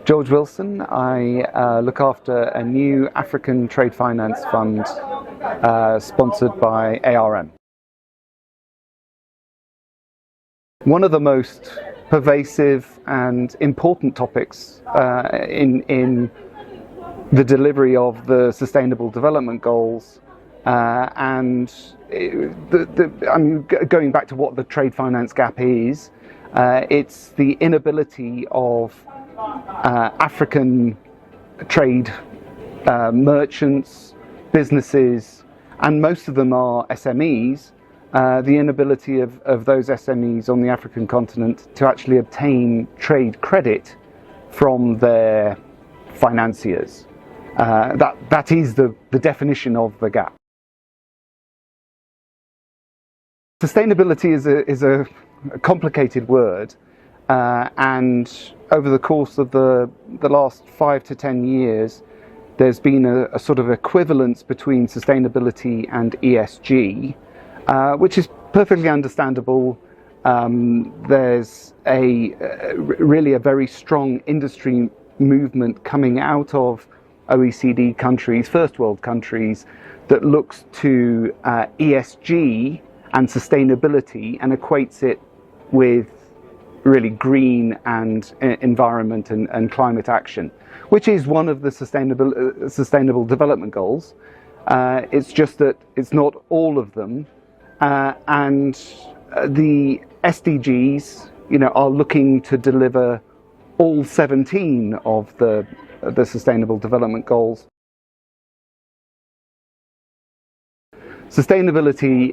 George Wilson. I look after a new African trade finance fund sponsored by ARM. One of the most pervasive and important topics in the delivery of the Sustainable Development Goals, and going back to what the trade finance gap is, it's the inability of African trade merchants, businesses, and most of them are SMEs, the inability of those SMEs on the African continent to actually obtain trade credit from their financiers. That is the definition of the gap. Sustainability is a complicated word, and over the course of the last 5 to 10 years, there's been a sort of equivalence between sustainability and ESG, which is perfectly understandable. There's really a very strong industry movement coming out of OECD countries, first world countries, that looks to ESG and sustainability and equates it with really green and environment and climate action, which is one of the sustainable development goals. It's just that it's not all of them, and the SDGs, are looking to deliver all 17 of the sustainable development goals. Sustainability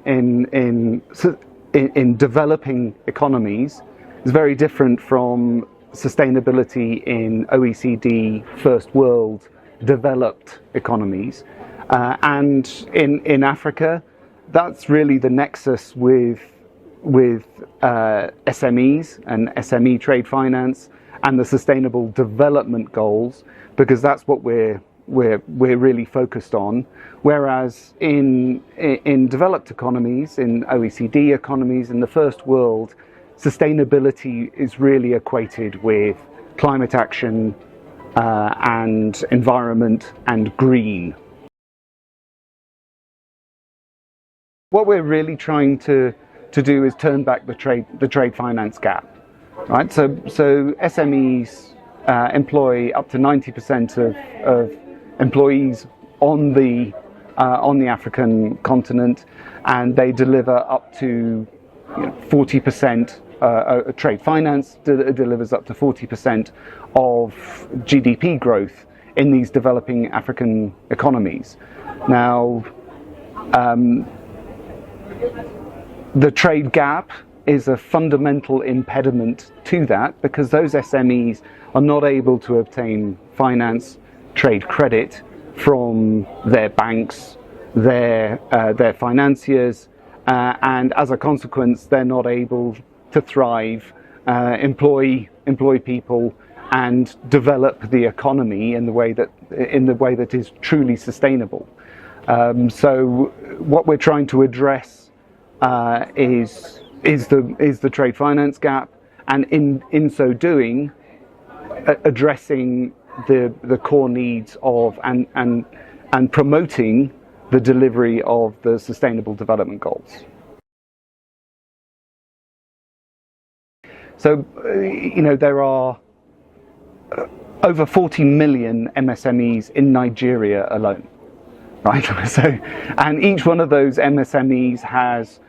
in developing economies is very different from sustainability in OECD first world developed economies, and in Africa, that's really the nexus with SMEs and SME trade finance and the sustainable development goals, because that's what we're really focused on. Whereas in developed economies, in OECD economies, in the first world, sustainability is really equated with climate action and environment and green. What we're really trying to do is turn back the trade finance gap, right? So SMEs employ up to 90% of employees on the African continent, and they deliver up to 40%. Trade finance delivers up to 40% of GDP growth in these developing African economies. Now, the trade gap is a fundamental impediment to that, because those SMEs are not able to obtain finance, trade credit from their banks, their financiers, and as a consequence, they're not able to thrive, employ people, and develop the economy in the way that is truly sustainable. So what we're trying to address is the trade finance gap, and in so doing, addressing the core needs of and promoting the delivery of the Sustainable Development Goals. So, there are over 40 million MSMEs in Nigeria alone, right? So, and each one of those MSMEs has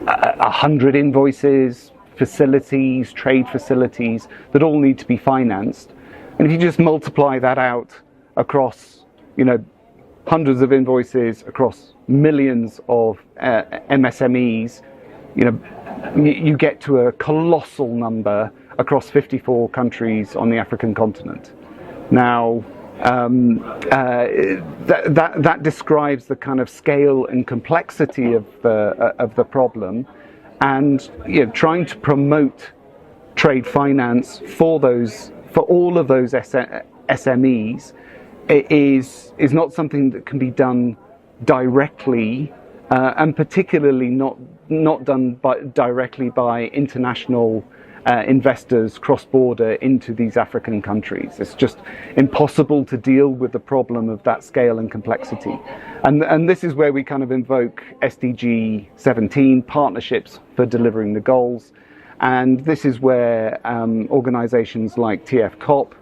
100 invoices, facilities, trade facilities that all need to be financed. And if you just multiply that out across, hundreds of invoices across millions of MSMEs, you get to a colossal number across 54 countries on the African continent. Now, that describes the kind of scale and complexity of the problem, and trying to promote trade finance for all of those SMEs is not something that can be done directly, and particularly not done directly by international investors cross-border into these African countries. It's just impossible to deal with the problem of that scale and complexity. And this is where we kind of invoke SDG 17, partnerships for delivering the goals. And this is where organizations like TFCOP,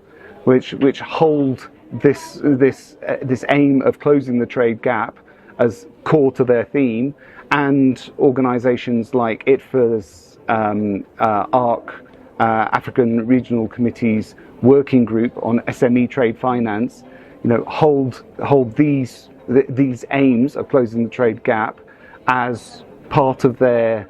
which hold this aim of closing the trade gap as core to their theme, and organizations like ITFA's ARC, African Regional Committee's working group on SME trade finance, hold these aims of closing the trade gap as part of their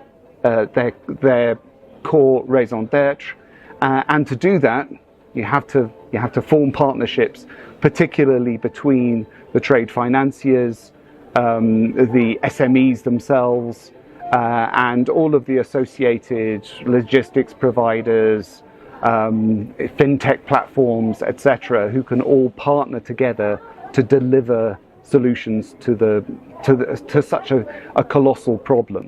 core raison d'etre, and to do that, you have to form partnerships, particularly between the trade financiers, the SMEs themselves, and all of the associated logistics providers, fintech platforms, etc., who can all partner together to deliver solutions to such a colossal problem.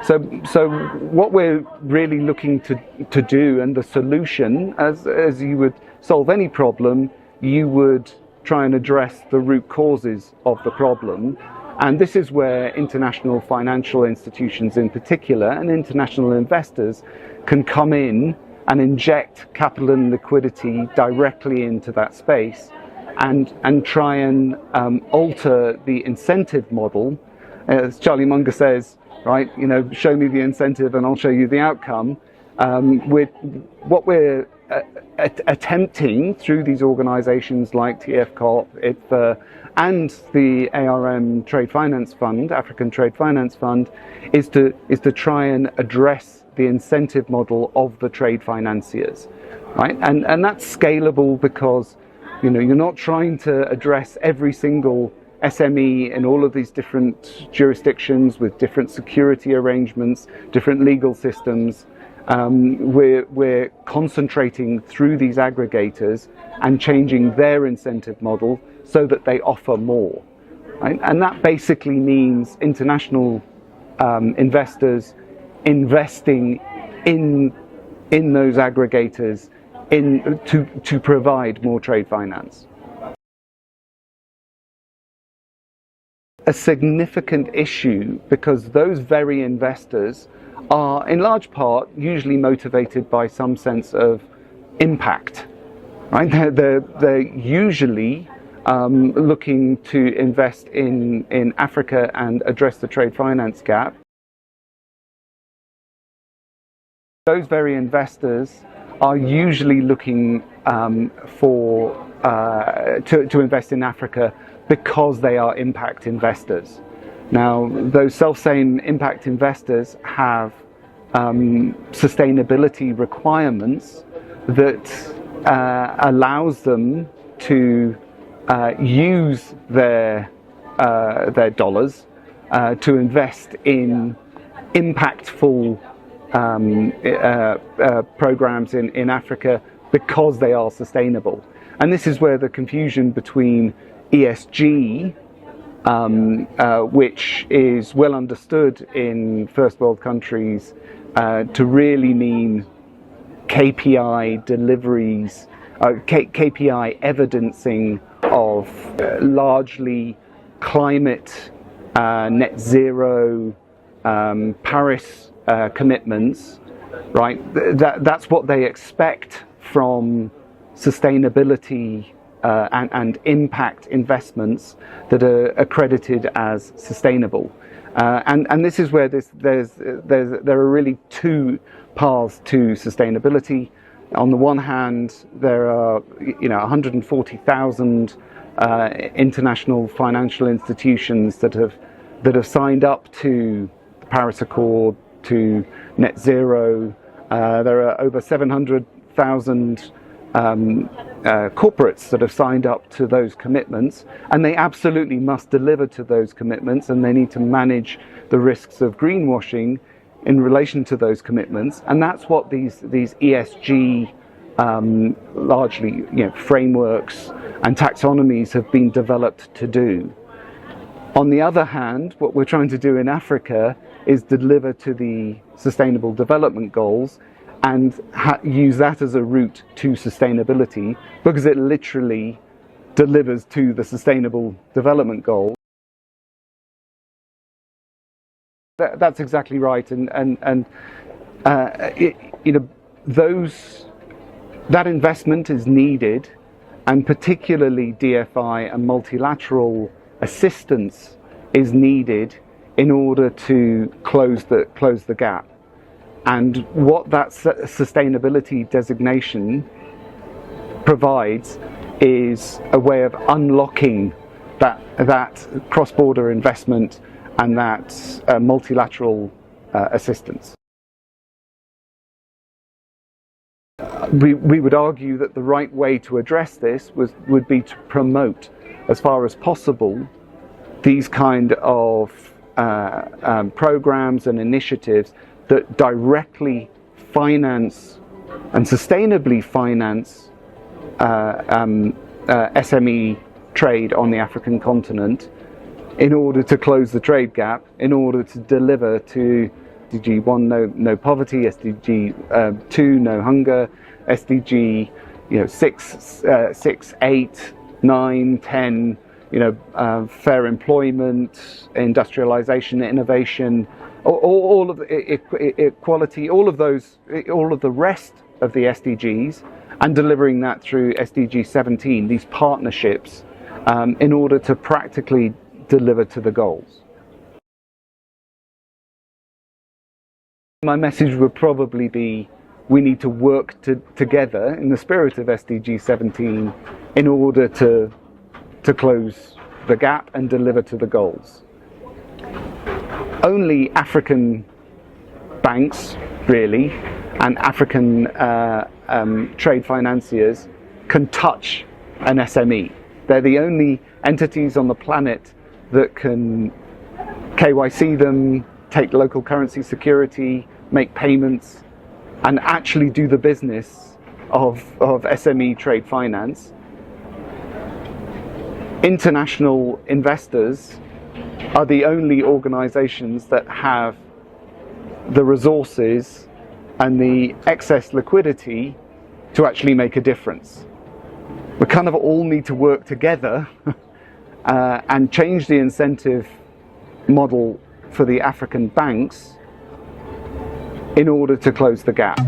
So what we're really looking to do, and the solution, as you would solve any problem, you would try and address the root causes of the problem. And this is where international financial institutions in particular, and international investors, can come in and inject capital and liquidity directly into that space, and try and alter the incentive model. As Charlie Munger says, right, show me the incentive and I'll show you the outcome. With what we're attempting through these organizations like TFCOP, ITFA, and the ARM Trade Finance Fund, African Trade Finance Fund, is to try and address the incentive model of the trade financiers, right? And that's scalable because you're not trying to address every single SME in all of these different jurisdictions with different security arrangements, different legal systems. We're concentrating through these aggregators and changing their incentive model so that they offer more, right? And that basically means international investors investing in those aggregators to provide more trade finance. A significant issue because those very investors are in large part usually motivated by some sense of impact, right? They're usually looking to invest in Africa and address the trade finance gap. Those very investors are usually looking to invest in Africa because they are impact investors. Now, those self-same impact investors have sustainability requirements that allows them to use their dollars to invest in impactful programs in Africa because they are sustainable. And this is where the confusion between ESG, which is well understood in first world countries to really mean KPI deliveries, KPI evidencing of largely climate, net zero, Paris commitments, right? That's what they expect from sustainability and impact investments that are accredited as sustainable. And this is where there are really two paths to sustainability. On the one hand, there are 140,000 international financial institutions that have signed up to the Paris Accord, to net zero. There are over 700,000 corporates that have signed up to those commitments, and they absolutely must deliver to those commitments, and they need to manage the risks of greenwashing in relation to those commitments. And that's what these ESG largely frameworks and taxonomies have been developed to do. On the other hand, what we're trying to do in Africa is deliver to the Sustainable Development Goals and use that as a route to sustainability, because it literally delivers to the Sustainable Development Goals. That's exactly right, that investment is needed, and particularly DFI and multilateral assistance is needed in order to close the gap. And what that sustainability designation provides is a way of unlocking that cross-border investment and that multilateral assistance. We would argue that the right way to address this would be to promote, as far as possible, these kind of programs and initiatives that directly finance and sustainably finance SME trade on the African continent, in order to close the trade gap, in order to deliver to SDG 1, no poverty, SDG 2, no hunger, SDG 6, 8, 9, 10, fair employment, industrialization, innovation, all of equality, all of the rest of the SDGs, and delivering that through SDG 17, these partnerships, in order to practically deliver to the goals. My message would probably be, we need to work together in the spirit of SDG 17 in order to close the gap and deliver to the goals. Only African banks, really, and African trade financiers can touch an SME. They're the only entities on the planet that can KYC them, take local currency security, make payments, and actually do the business of SME trade finance. International investors are the only organizations that have the resources and the excess liquidity to actually make a difference. We kind of all need to work together and change the incentive model for the African banks in order to close the gap.